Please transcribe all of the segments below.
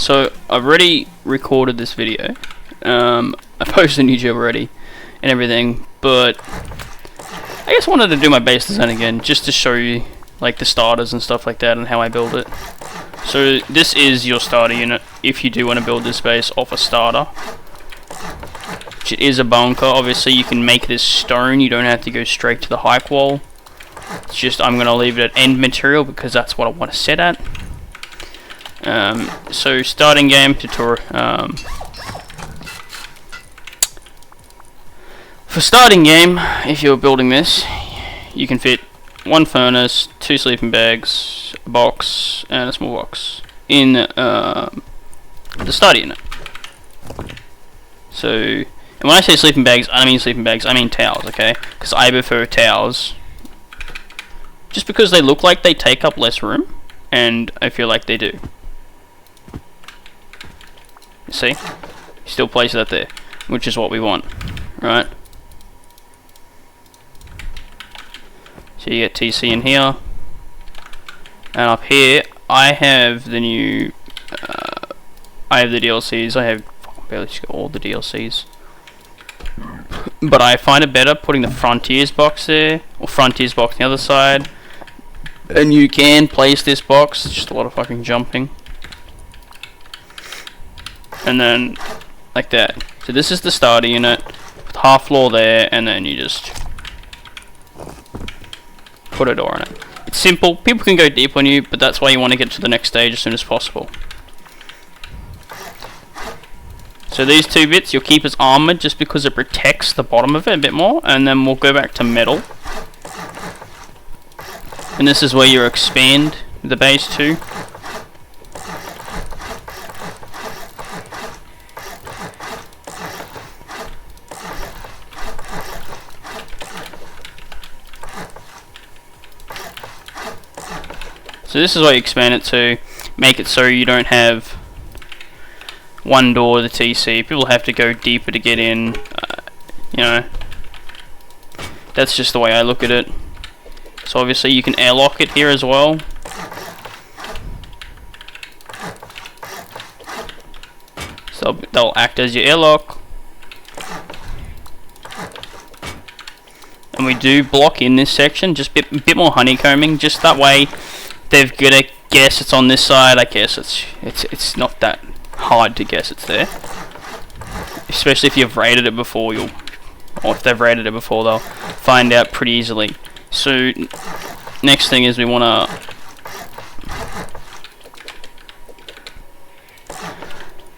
So I've already recorded this video. I posted on YouTube already and everything, but I just wanted to do my base design again just to show you like the starters and stuff like that and how I build it. So this is your starter unit if you do want to build this base off a starter. Which it is a bunker. Obviously you can make this stone, you don't have to go straight to the hike wall. It's just I'm going to leave it at end material because that's what I want to set at. So starting game tutorial. For starting game, if you're building this, you can fit one furnace, 2 sleeping bags, a box, and a small box in the starter unit. So, and when I say sleeping bags, I don't mean sleeping bags, I mean towels, okay? Because I prefer towels. Just because they look like they take up less room, and I feel like they do. You see? Still place that there, which is what we want, right? So you get TC in here, and up here I have the new, I have the DLCs. I have barely just got all the DLCs, but I find it better putting the Frontiers box there, or Frontiers box on the other side. And you can place this box. It's just a lot of fucking jumping, and then like that. So this is the starter unit with half floor there, and then you just put a door on it. It's simple. People can go deep on you, but that's why you want to get to the next stage as soon as possible. So these 2 bits, you'll keep as armored just because it protects the bottom of it a bit more, and then we'll go back to metal. And this is where you expand the base to. So this is what you expand it to, make it so you don't have one door to the TC. People have to go deeper to get in, you know. That's just the way I look at it. So obviously you can airlock it here as well. So they'll act as your airlock. And we do block in this section, just a bit more honeycombing, just that way they've got to guess it's on this side. I guess it's not that hard to guess it's there, especially if you've raided it before. Or if they've raided it before, they'll find out pretty easily. So next thing is we want to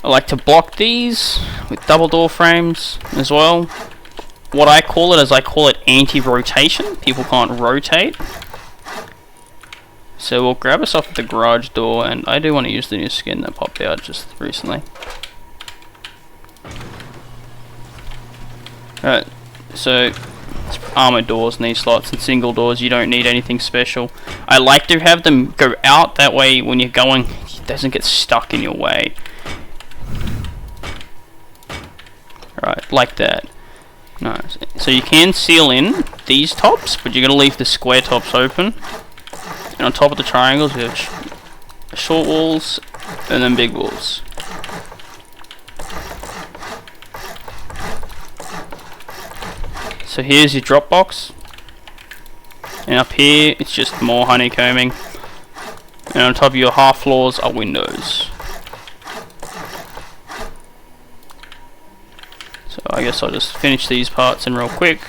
I like to block these with double door frames as well. What I call it is I call it anti-rotation. People can't rotate. So we'll grab us off at the garage door, and I do want to use the new skin that popped out just recently. Alright, so armored doors in these slots and single doors, you don't need anything special. I like to have them go out, that way when you're going, it doesn't get stuck in your way. Alright, like that. Nice. So you can seal in these tops, but you're going to leave the square tops open. And on top of the triangles we have short walls and then big walls. So here's your drop box, and up here it's just more honeycombing, and on top of your half floors are windows. So I guess I'll just finish these parts in real quick.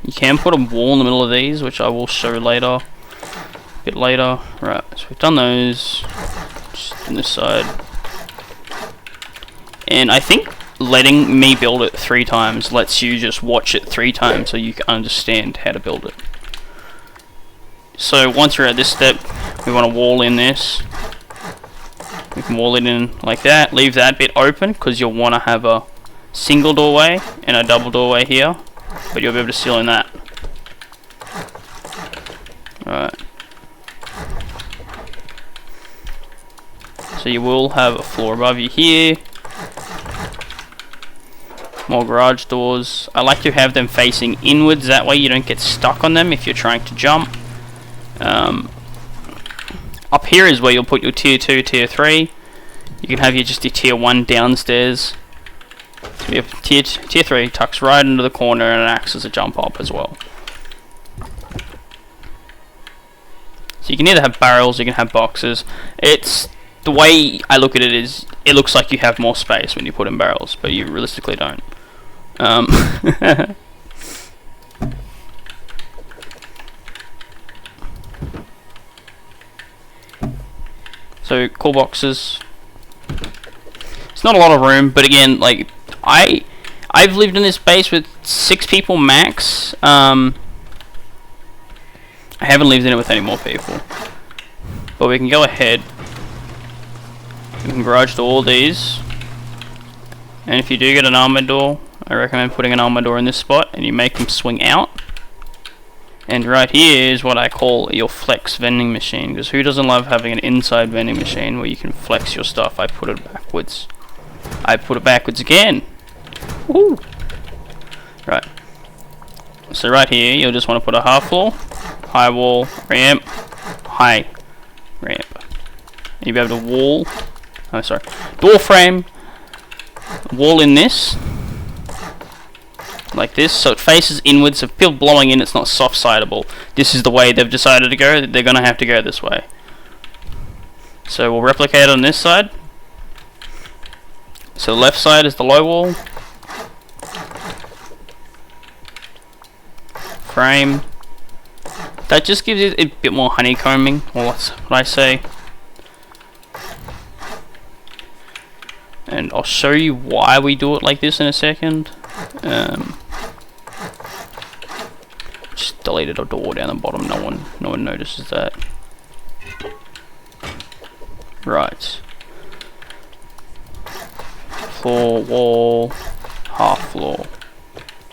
You can put a wall in the middle of these, which I will show later, a bit later. Right, so we've done those, just on this side. And I think letting me build it 3 times lets you just watch it 3 times so you can understand how to build it. So once you're at this step, we want to wall in this. We can wall it in like that, leave that bit open because you'll want to have a single doorway and a double doorway here. But you'll be able to seal in that. Alright. So you will have a floor above you here. More garage doors. I like to have them facing inwards, that way you don't get stuck on them if you're trying to jump. Up here is where you'll put your tier 2, tier 3. You can have your tier 1 downstairs. So we have tier 3 tucks right into the corner and it acts as a jump up as well. So you can either have barrels, you can have boxes. It's the way I look at it is, it looks like you have more space when you put in barrels, but you realistically don't. So cool boxes. It's not a lot of room, but again, like I've lived in this base with 6 people max. I haven't lived in it with any more people, but we can go ahead. We can garage door all these, and if you do get an armored door, I recommend putting an armored door in this spot, and you make them swing out. And right here is what I call your flex vending machine, because who doesn't love having an inside vending machine where you can flex your stuff? I put it backwards. I put it backwards again. Woo! Right. So right here, you'll just want to put a half floor, high wall, ramp, high ramp. And you'll be able to wall, oh sorry, door frame, wall in this, like this, so it faces inwards. So if people blowing in, it's not soft-sidable. This is the way they've decided to go. They're going to have to go this way. So we'll replicate on this side. So the left side is the low wall. Frame. That just gives it a bit more honeycombing, or that's what I say. And I'll show you why we do it like this in a second. Just deleted a door down the bottom. No one notices that. Right. Floor, wall, half floor.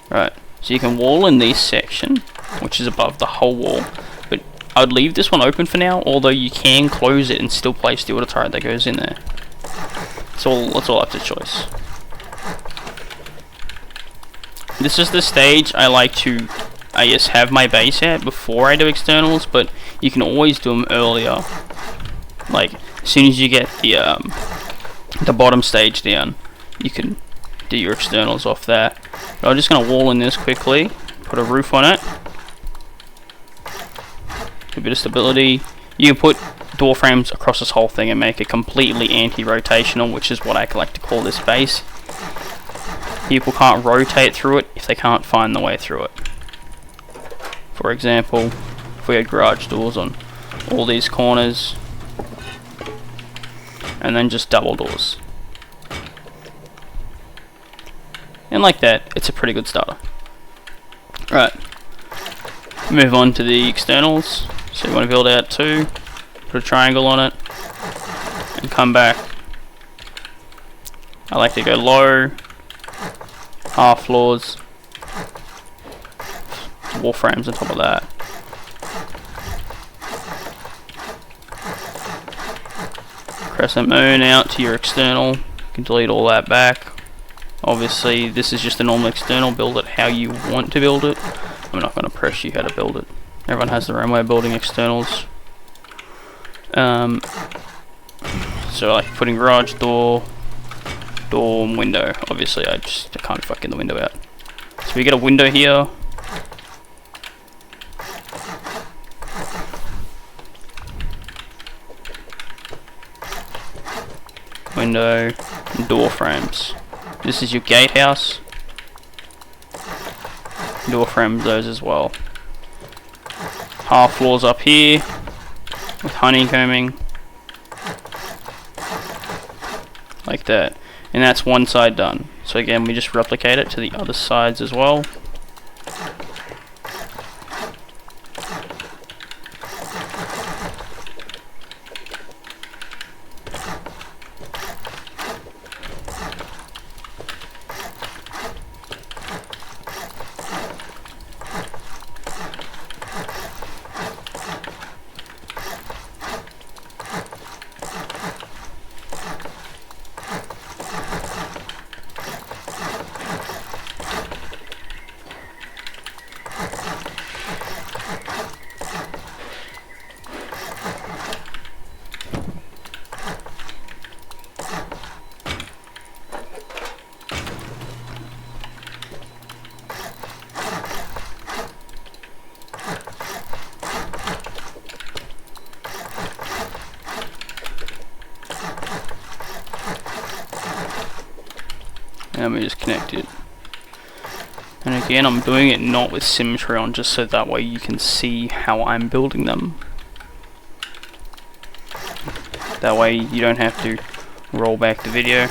Right. So you can wall in this section, which is above the whole wall. But I'd leave this one open for now, although you can close it and still place the auto turret that goes in there. It's all up to choice. This is the stage I like to, I guess, have my base at before I do externals, but you can always do them earlier. Like, as soon as you get the bottom stage down, you can do your externals off that. But I'm just going to wall in this quickly, put a roof on it, a bit of stability. You can put door frames across this whole thing and make it completely anti-rotational, which is what I like to call this base. People can't rotate through it if they can't find the way through it. For example, if we had garage doors on all these corners, and then just double doors. And like that, it's a pretty good starter. Right, move on to the externals. So you want to build out 2, put a triangle on it, and come back. I like to go low, half floors, wall frames on top of that. Crescent moon out to your external. You can delete all that back. Obviously this is just a normal external. Build it how you want to build it. I'm not going to press you how to build it. Everyone has their own way of building externals. So like putting garage door, and window. Obviously I can't fucking the window out. So we get a window here. Window, and door frames. This is your gatehouse. Door frames those as well. Half floors up here with honeycombing. Like that. And that's one side done. So again, we just replicate it to the other sides as well. and we just connect it. And again, I'm doing it not with symmetry on, just so that way you can see how I'm building them. That way you don't have to roll back the video.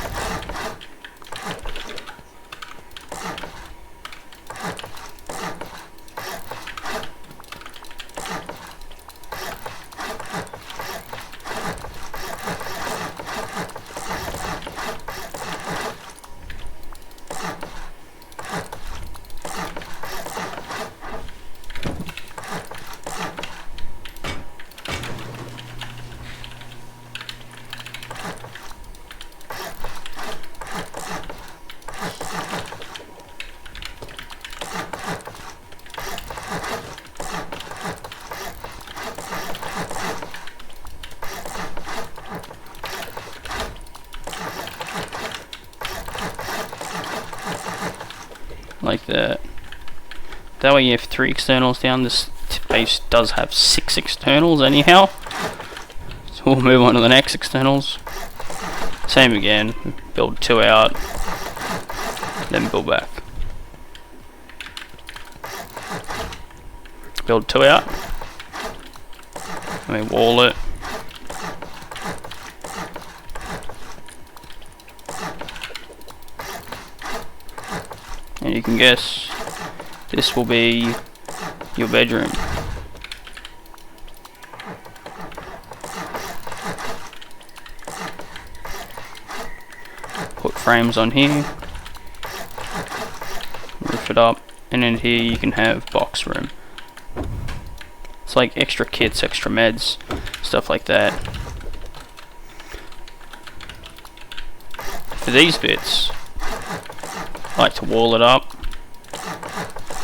Like that. That way you have 3 externals down. This base does have 6 externals anyhow. So we'll move on to the next externals. Same again. Build 2 out. Then build back. Build 2 out. And we wall it. And you can guess this will be your bedroom. Put frames on here, roof it up, and in here you can have box room. It's like extra kits, extra meds, stuff like that. For these bits, I like to wall it up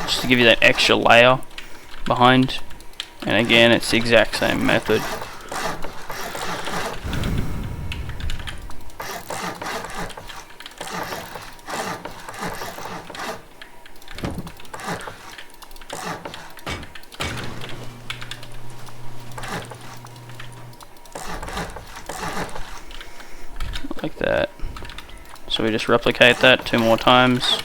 just to give you that extra layer behind, and again it's the exact same method. Like that. So we just replicate that 2 more times.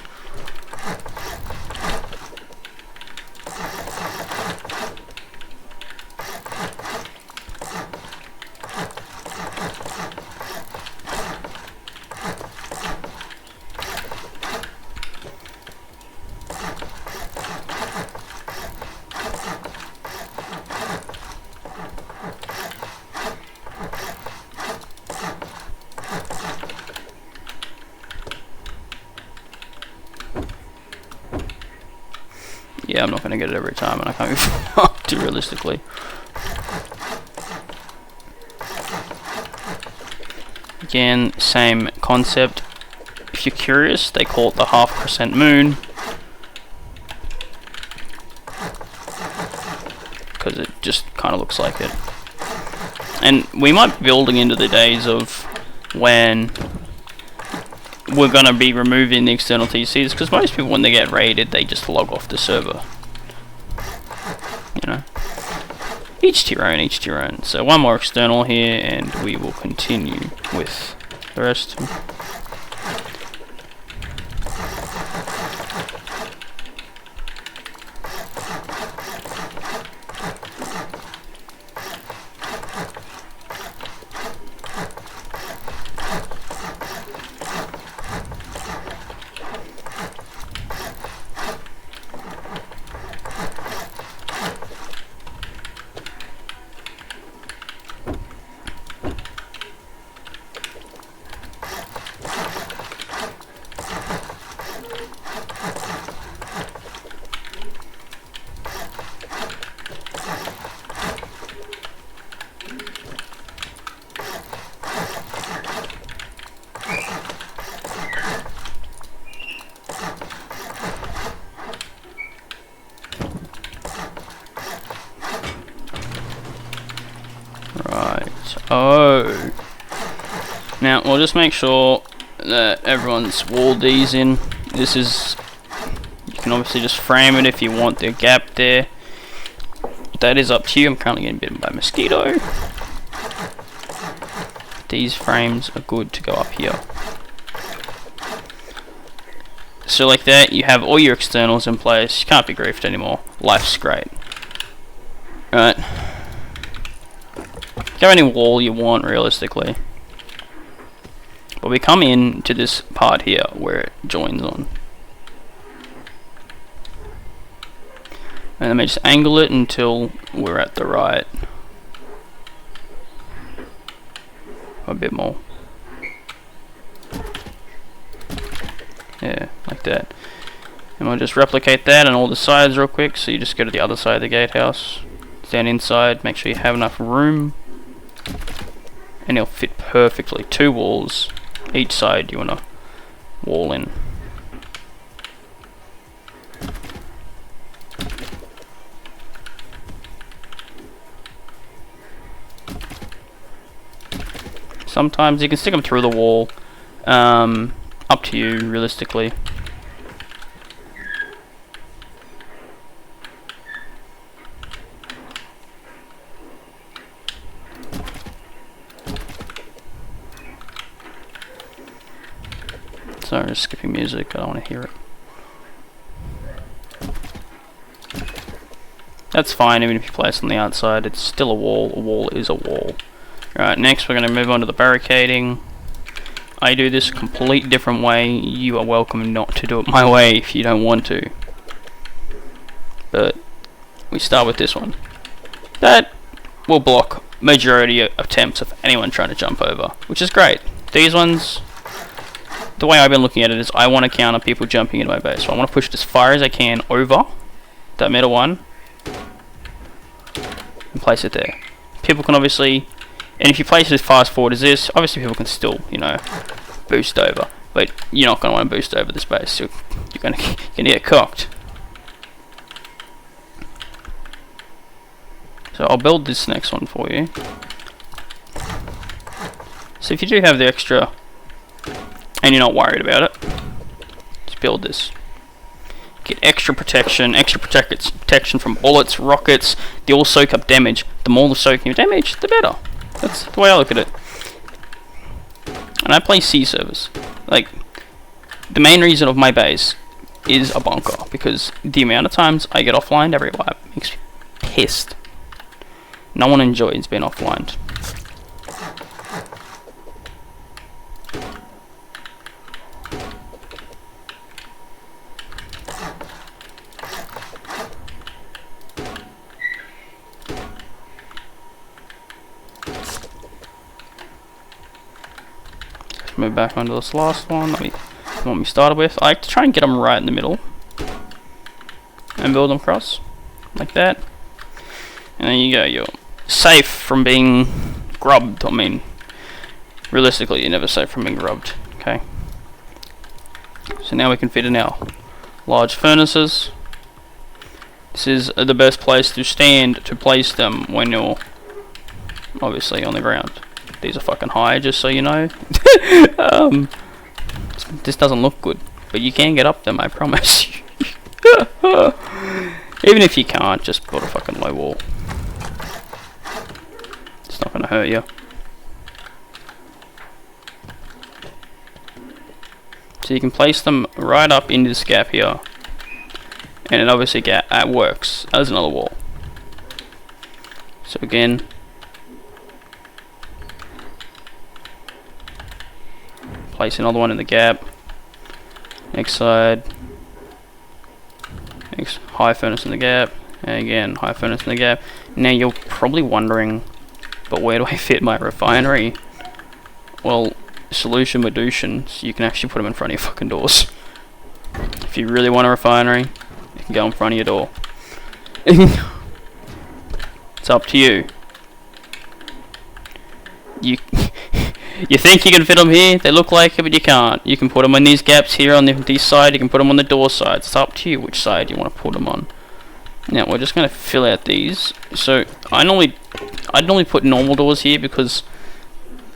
Yeah, I'm not going to get it every time, and I can't be fucked too realistically. Again, same concept. If you're curious, they call it the half crescent moon, because it just kind of looks like it. And we might be building into the days of when we're going to be removing the external TCs, because most people, when they get raided, they just log off the server. You know, each to your own, each to your own. So 1 more external here, and we will continue with the rest. Oh. Now, we'll just make sure that everyone's walled these in. This is... You can obviously just frame it if you want the gap there. That is up to you. I'm currently getting bitten by a mosquito. These frames are good to go up here. So like that, you have all your externals in place. You can't be griefed anymore. Life's great. Right. Go any wall you want, realistically. But we come in to this part here where it joins on. And then we just angle it until we're at the right. A bit more. Yeah, like that. And we'll just replicate that on all the sides real quick. So you just go to the other side of the gatehouse. Stand inside, make sure you have enough room. And it'll fit perfectly. 2 walls. Each side you want to wall in. Sometimes you can stick them through the wall. Up to you, realistically. Sorry, just skipping music. I don't want to hear it. That's fine, even if you place it on the outside. It's still a wall. A wall is a wall. Right, next we're going to move on to the barricading. I do this a complete different way. You are welcome not to do it my way if you don't want to. But we start with this one. That will block majority of attempts of anyone trying to jump over, which is great. These ones, the way I've been looking at it is I want to counter people jumping into my base. So I want to push it as far as I can over that middle one and place it there. People can obviously, and if you place it as fast forward as this, obviously people can still, you know, boost over. But you're not going to want to boost over this base. You're going to get cocked. So I'll build this next one for you. So if you do have the extra and you're not worried about it, just build this. Get extra protection from bullets, rockets. They all soak up damage. The more the soaking of damage, the better. That's the way I look at it. And I play sea servers. Like, the main reason of my base is a bunker, because the amount of times I get offlined every wipe makes me pissed. No one enjoys being offlined. Move back onto this last one that we started with. I like to try and get them right in the middle and build them across like that. And there you go. You're safe from being grubbed. I mean, realistically, you're never safe from being grubbed. Okay. So now we can fit in our large furnaces. This is the best place to stand to place them when you're obviously on the ground. These are fucking high, just so you know. This doesn't look good, but you can get up them, I promise you. Even if you can't, just build a fucking low wall. It's not gonna hurt you. So you can place them right up into this gap here, and it obviously works as another wall. So again, place another one in the gap. Next side. Next high furnace in the gap. And again, high furnace in the gap. Now you're probably wondering, but where do I fit my refinery? Well, solution Medushin, so you can actually put them in front of your fucking doors. If you really want a refinery, you can go in front of your door. It's up to you. You think you can fit them here, they look like it, but you can't. You can put them in these gaps here on this side, you can put them on the door sides. It's up to you which side you want to put them on. Now we're just going to fill out these. So I'd normally put normal doors here because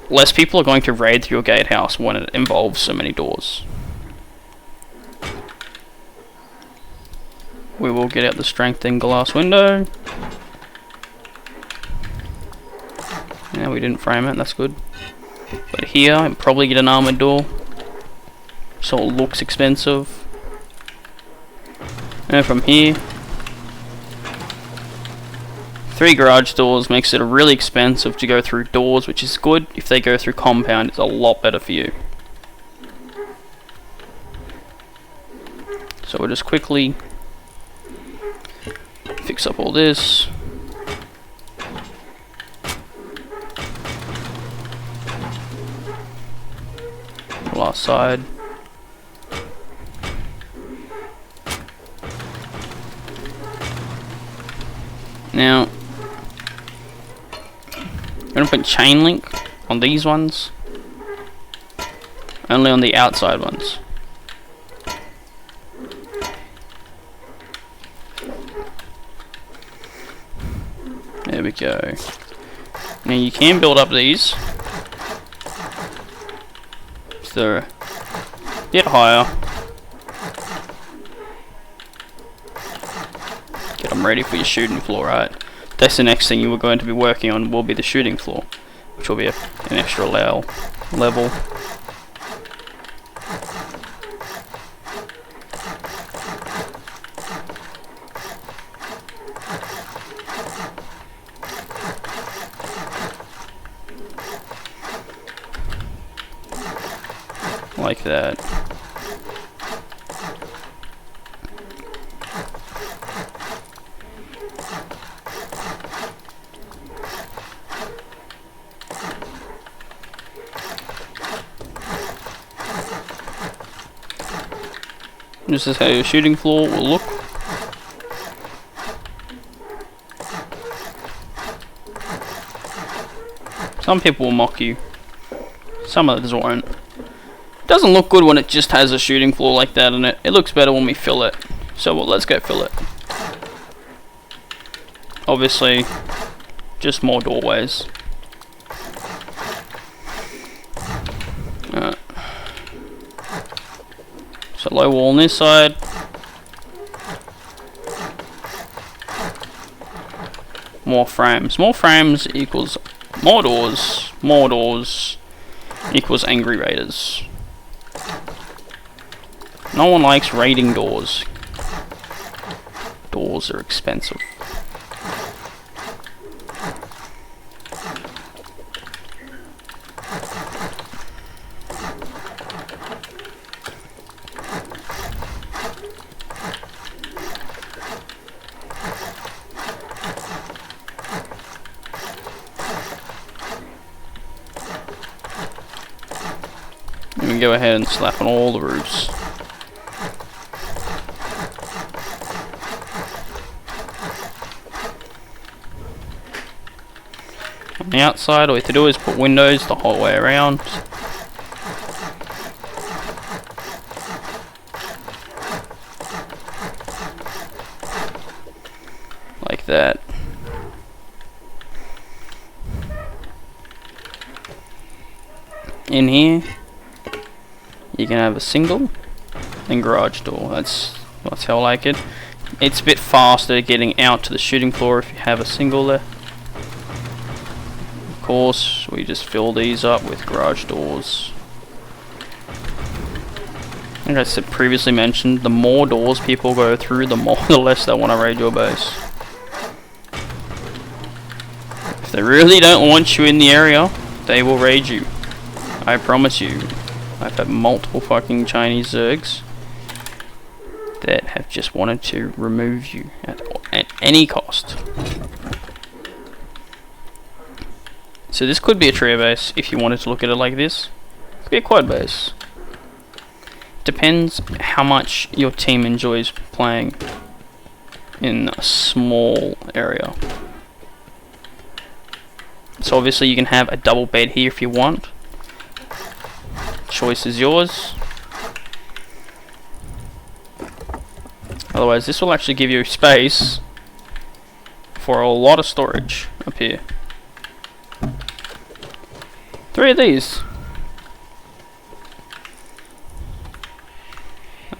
less people are going to raid through your gatehouse when it involves so many doors. We will get out the strengthened glass window. Yeah, we didn't frame it, that's good. But here, I'll probably get an armored door, so it looks expensive. And from here, 3 garage doors makes it really expensive to go through doors, which is good. If they go through compound, it's a lot better for you. So we'll just quickly fix up all this. Last side. Now, I'm going to put chain link on these ones, only on the outside ones. There we go. Now you can build up these, so they're a bit higher. Get them ready for your shooting floor, right? That's the next thing you are going to be working on, will be the shooting floor, which will be an extra level. Like that. This is how your shooting floor will look. Some people will mock you, some others won't. It doesn't look good when it just has a shooting floor like that in it. It looks better when we fill it. So well, let's go fill it. Obviously, just more doorways. So low wall on this side. More frames. More frames equals more doors. More doors equals angry raiders. No one likes raiding doors. Doors are expensive. Let me go ahead and slap on all the roofs. On the outside, all you have to do is put windows the whole way around. Like that. In here, you can have a single and garage door. That's how I like it. It's a bit faster getting out to the shooting floor if you have a single there. Of course, we just fill these up with garage doors. Like I said previously mentioned, the more doors people go through, the less they want to raid your base. If they really don't want you in the area, they will raid you. I promise you. I've had multiple fucking Chinese zergs that have just wanted to remove you at any cost. So this could be a trio base if you wanted to look at it like this. It could be a quad base. Depends how much your team enjoys playing in a small area. So obviously you can have a double bed here if you want. Choice is yours. Otherwise this will actually give you space for a lot of storage up here. 3 of these.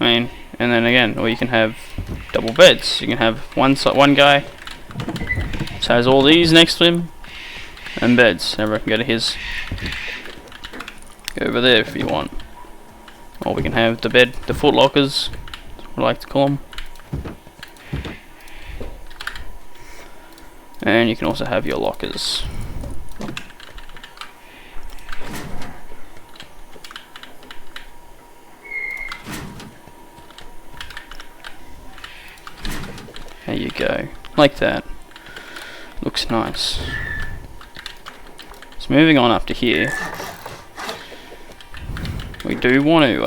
I mean, and then again, or you can have double beds. You can have one guy just has all these next to him and beds. Everyone can go to his. Go over there if you want. Or we can have the bed, the foot lockers, I like to call them. And you can also have your lockers. There you go, like that. Looks nice. So moving on up to here, we do want to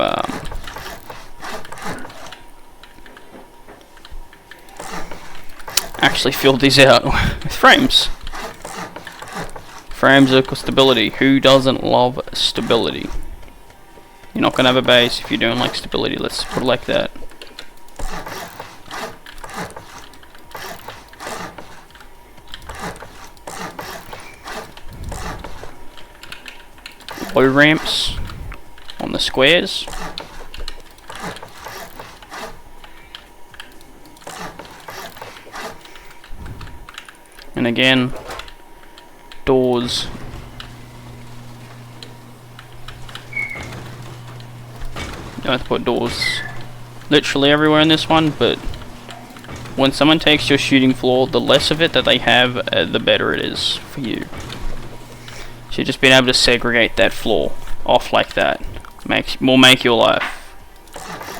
actually fill these out with frames. Frames equal stability. Who doesn't love stability? You're not gonna have a base if you don't like stability. Let's put it like that. Low ramps on the squares. And again, doors. You don't have to put doors literally everywhere in this one, but when someone takes your shooting floor, the less of it that they have, the better it is for you. So just being able to segregate that floor off like that will make your life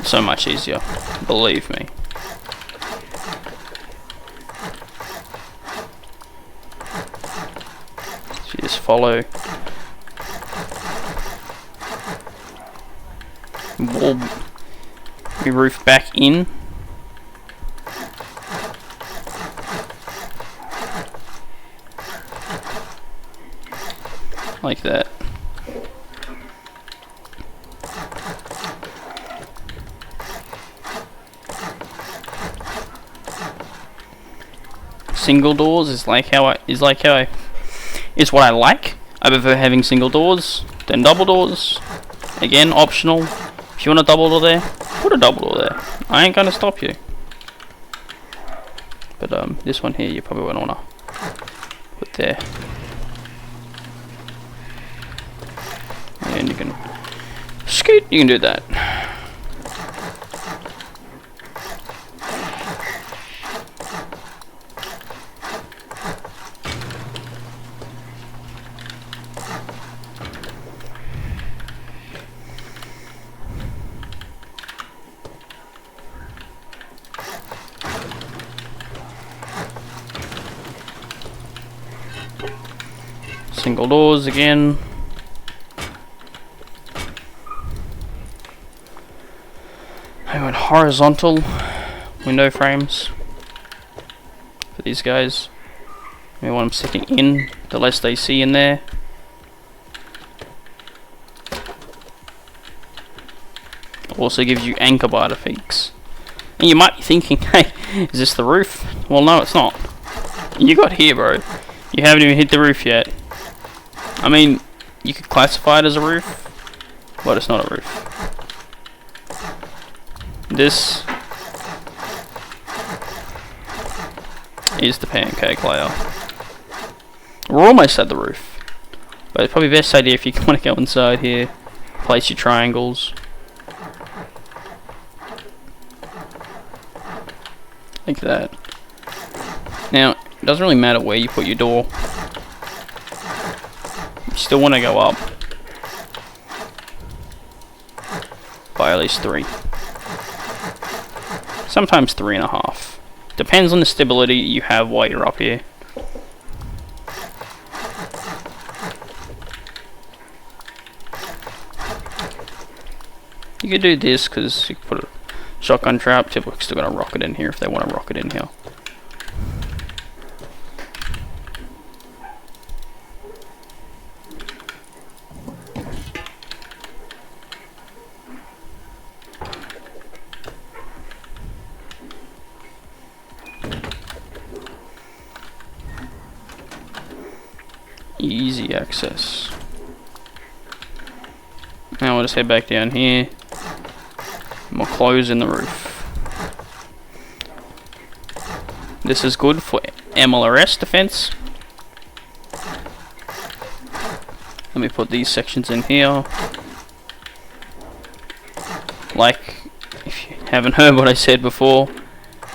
so much easier, believe me. So you just follow wall your roof back in. Like that. Single doors is what I like. I prefer having single doors than double doors. Again, optional. If you want a double door there, put a double door there. I ain't gonna stop you. But this one here you probably wouldn't wanna put there. And you can scoot, you can do that. Single doors again. I went horizontal window frames for these guys. We want them sticking in, the less they see in there. Also gives you anchor bar to fix. And you might be thinking, hey, is this the roof? Well, no, it's not. You got here, bro. You haven't even hit the roof yet. I mean, you could classify it as a roof, but it's not a roof. This is the pancake layer. We're almost at the roof, but it's probably the best idea if you want to go inside here, place your triangles. Like that. Now, it doesn't really matter where you put your door. You still want to go up by at least 3. Sometimes 3.5. Depends on the stability you have while you're up here. You could do this because you could put a shotgun trap. People are still going to rocket in here if they want to rocket in here. Easy access. Now we'll just head back down here. And we'll close in the roof. This is good for MLRS defense. Let me put these sections in here. Like, if you haven't heard what I said before,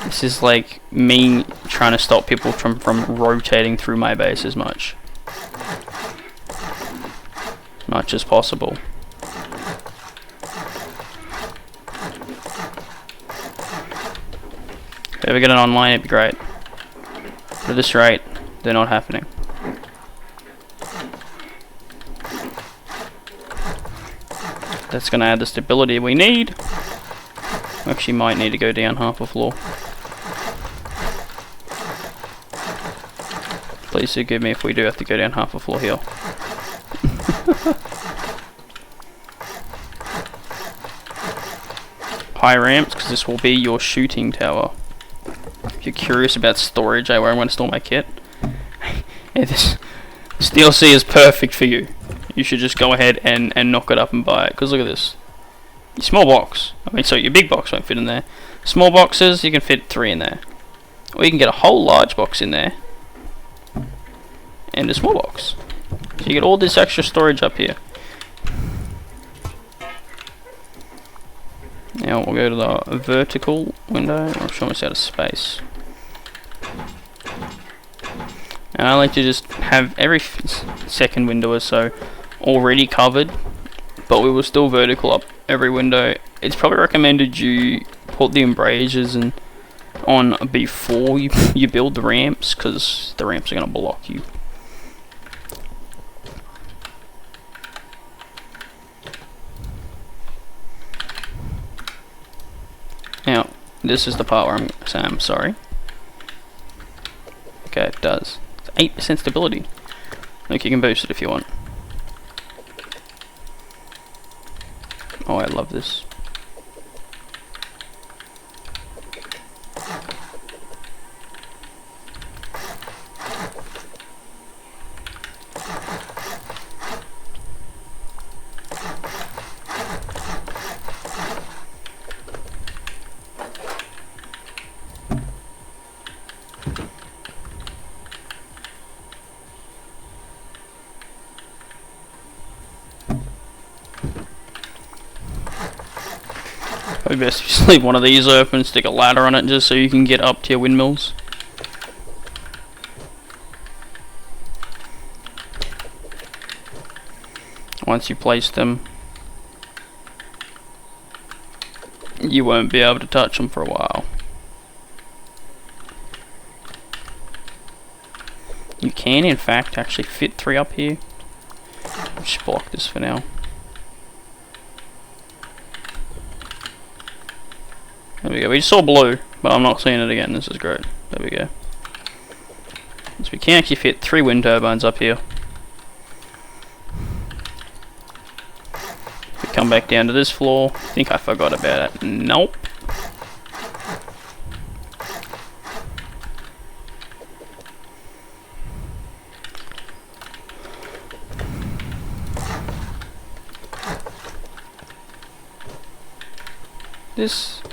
this is like me trying to stop people from rotating through my base as much as possible. If I ever get it online, it'd be great. But at this rate, they're not happening. That's going to add the stability we need. We actually might need to go down half a floor. Please forgive me if we do have to go down half a floor here. High ramps, because this will be your shooting tower. If you're curious about storage, where I'm going to store my kit, yeah, this DLC is perfect for you. You should just go ahead and knock it up and buy it, because look at this. Your small box, so your big box won't fit in there. Small boxes, you can fit 3 in there. Or you can get a whole large box in there, and a small box. So you get all this extra storage up here. Now we'll go to the vertical window. I'll show us out of space. And I like to just have every second window or so already covered, but we will still vertical up every window. It's probably recommended you put the embrasures on before you build the ramps, because the ramps are going to block you. Now, this is the part where I'm saying I'm sorry. Okay, it does. It's 8% stability. Look, you can boost it if you want. Oh, I love this. Probably best if you leave one of these open, stick a ladder on it just so you can get up to your windmills. Once you place them, you won't be able to touch them for a while. You can, in fact, actually fit 3 up here. I'll just block this for now. There we go. We just saw blue, but I'm not seeing it again. This is great. There we go. So we can actually fit 3 wind turbines up here. We come back down to this floor. I think I forgot about it. Nope. This,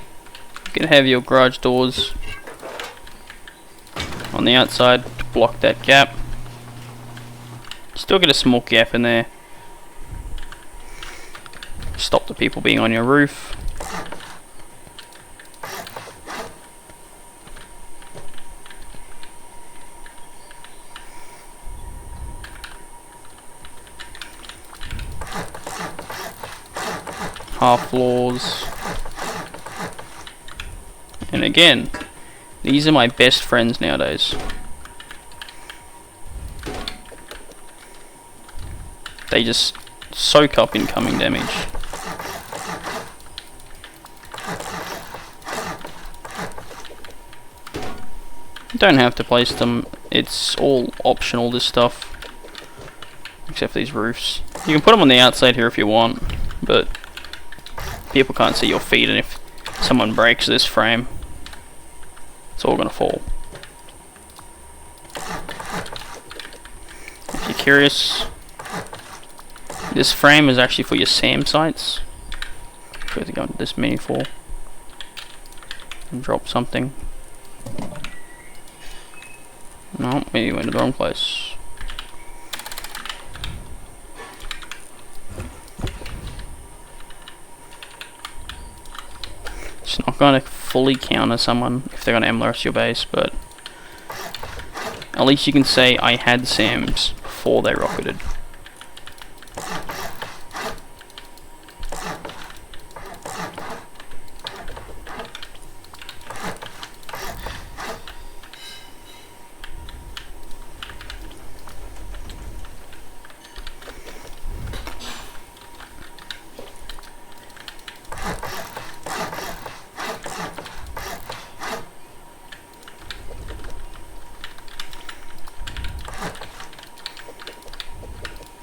you can have your garage doors on the outside to block that gap. Still get a small gap in there. Stop the people being on your roof. Half floors. And again, these are my best friends nowadays. They just soak up incoming damage. You don't have to place them, it's all optional, this stuff. Except for these roofs. You can put them on the outside here if you want, but people can't see your feet, and if someone breaks this frame, it's all gonna fall. If you're curious, this frame is actually for your SAM sites. Go to go into this mini for and drop something. No, maybe you went to the wrong place. It's not going to fully counter someone if they're going to MLRS your base, but At least you can say I had SAMs before they rocketed.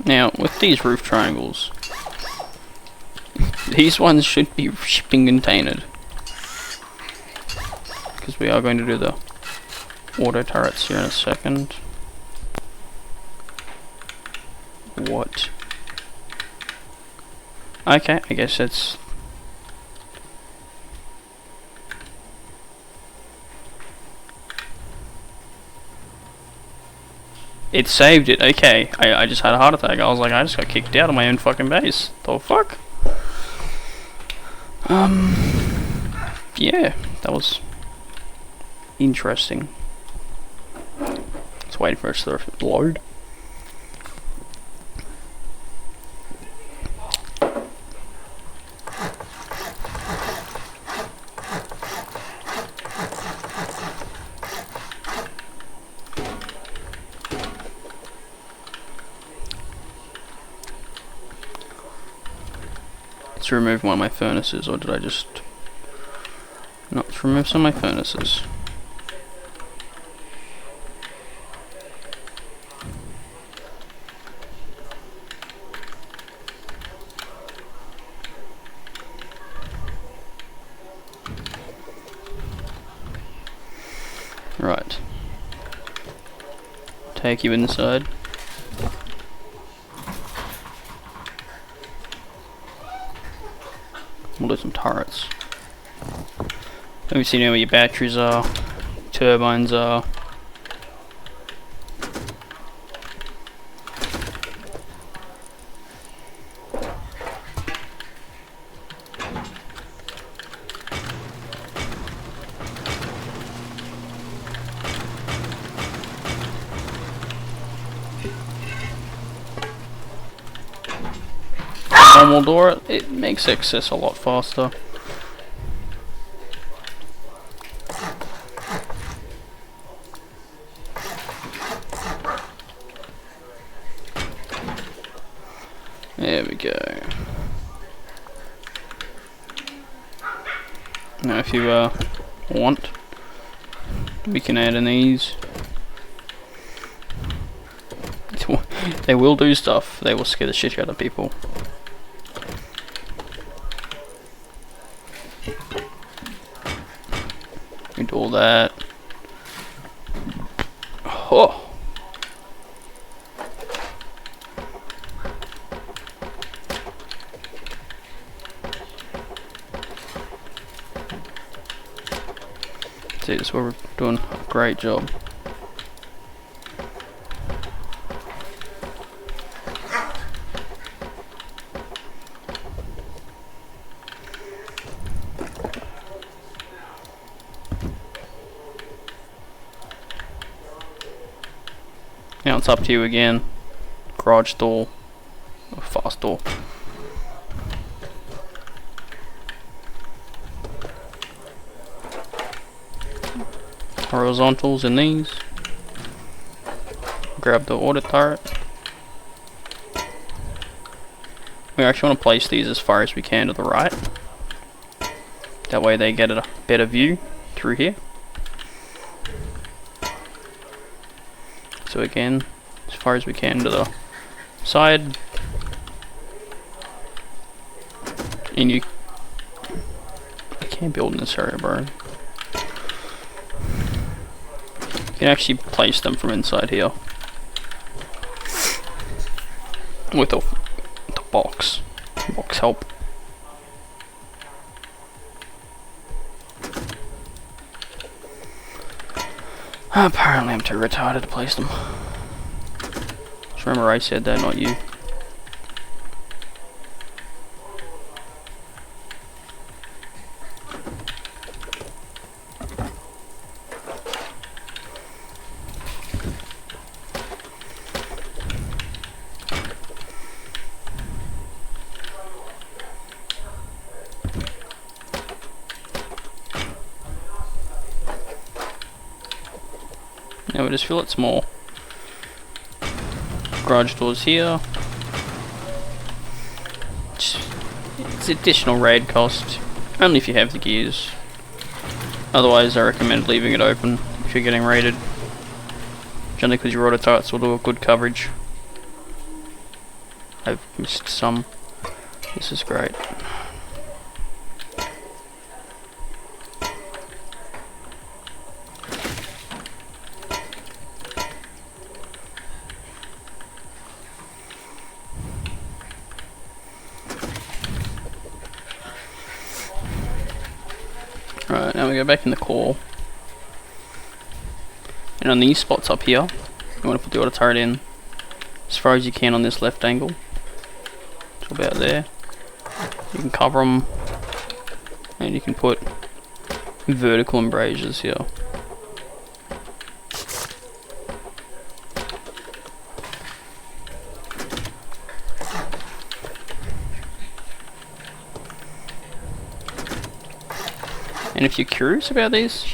Now, with these roof triangles, these ones should be shipping containered. Because we are going to do the auto turrets here in a second. What? Okay, I guess it's... It saved it, okay. I just had a heart attack. I was like, I just got kicked out of my own fucking base. The fuck? Yeah, that was interesting. Let's wait for it to load. To remove one of my furnaces, or did I just not remove some of my furnaces? Right. Take you inside. We'll do some turrets. Let me see now where your batteries are, turbines are. Normal door, it makes access a lot faster. There we go. Now if you want, we can add in these. They will do stuff. They will scare the shit out of people. We do all that. Oh. See, this is where we're doing a great job. Now it's up to you again. Garage door, or fast door. Horizontals in these. Grab the auto turret. We actually want to place these as far as we can to the right. That way they get a better view through here. So again, as far as we can to the side. And you... I can't build in this area, bro. You can actually place them from inside here. With the box. Box help. Apparently I'm too retarded to place them. Just remember I said that, not you. Now we just fill it some more. Garage doors here. It's additional raid cost, only if you have the gears. Otherwise, I recommend leaving it open if you're getting raided. Generally, because your auto turrets will do a good coverage. I've missed some. This is great. Right, now we go back in the core. And on these spots up here, you want to put the auto turret in as far as you can on this left angle. So about there. You can cover them, and you can put vertical embrasures here. And if you're curious about these,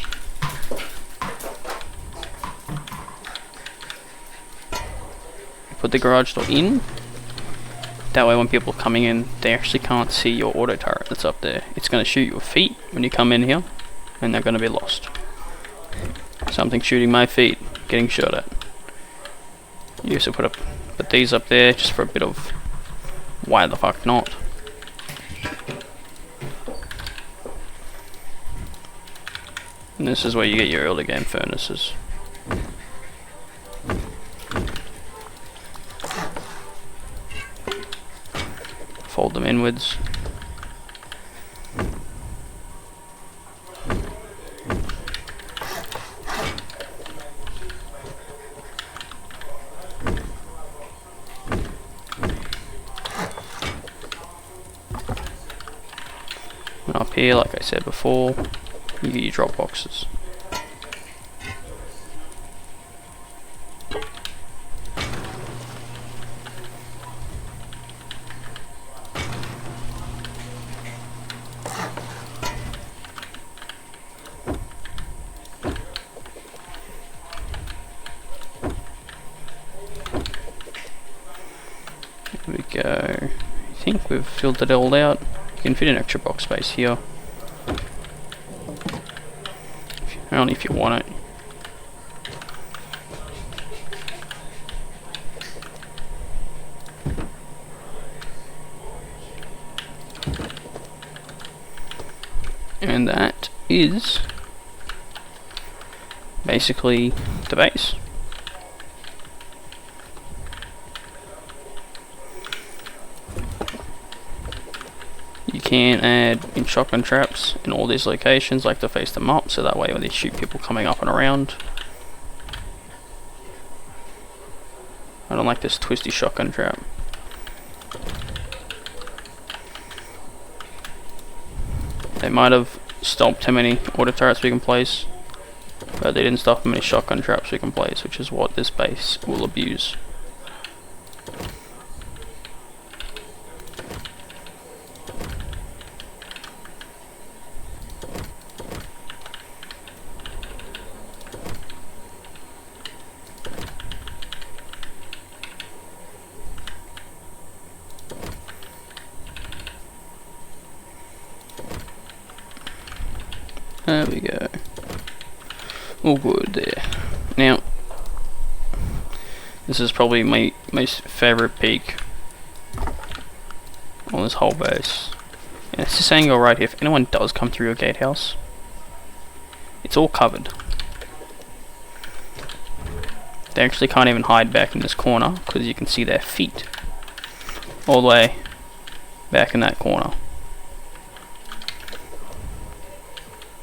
put the garage door in. That way when people are coming in, they actually can't see your auto turret that's up there. It's going to shoot your feet when you come in here, and they're going to be lost. Something shooting my feet, getting shot at. You also put these up there just for a bit of why the fuck not. And this is where you get your early game furnaces. Fold them inwards. And up here, like I said before, you get your drop boxes. There we go. I think we've filled it all out. You can fit an extra box space here. Only if you want it. And that is basically the base. You can add in shotgun traps in all these locations, like to face them up, so that way when they shoot people coming up and around. I don't like this twisty shotgun trap. They might have stopped how many auto turrets we can place, but they didn't stop how many shotgun traps we can place, which is what this base will abuse. There we go. All good there. Now, this is probably my most favourite peak on this whole base. And it's this angle right here. If anyone does come through your gatehouse, it's all covered. They actually can't even hide back in this corner because you can see their feet all the way back in that corner.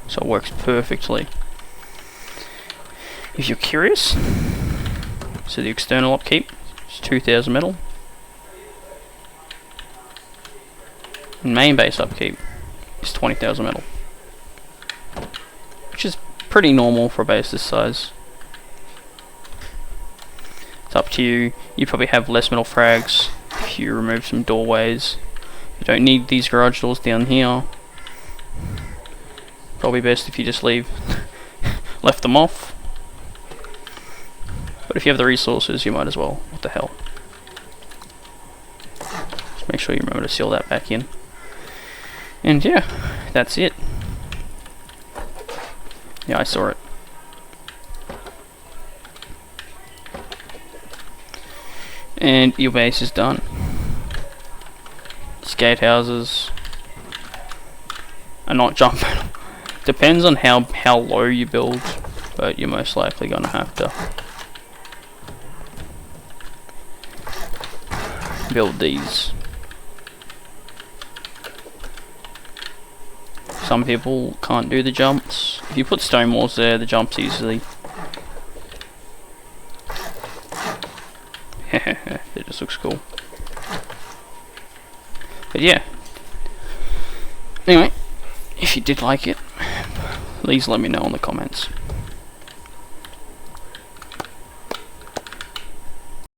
So it works perfectly. If you're curious, so the external upkeep is 2000 metal. And main base upkeep is 20,000 metal. Which is pretty normal for a base this size. It's up to you. You probably have less metal frags if you remove some doorways. You don't need these garage doors down here. Probably best if you just left them off. But if you have the resources, you might as well. What the hell? Just make sure you remember to seal that back in. And yeah, that's it. Yeah, I saw it. And your base is done. Skate houses are not jumping. Depends on how low you build, but you're most likely gonna have to build these. Some people can't do the jumps. If you put stone walls there, the jumps easily. It just looks cool. But yeah. Anyway, if you did like it, please let me know in the comments.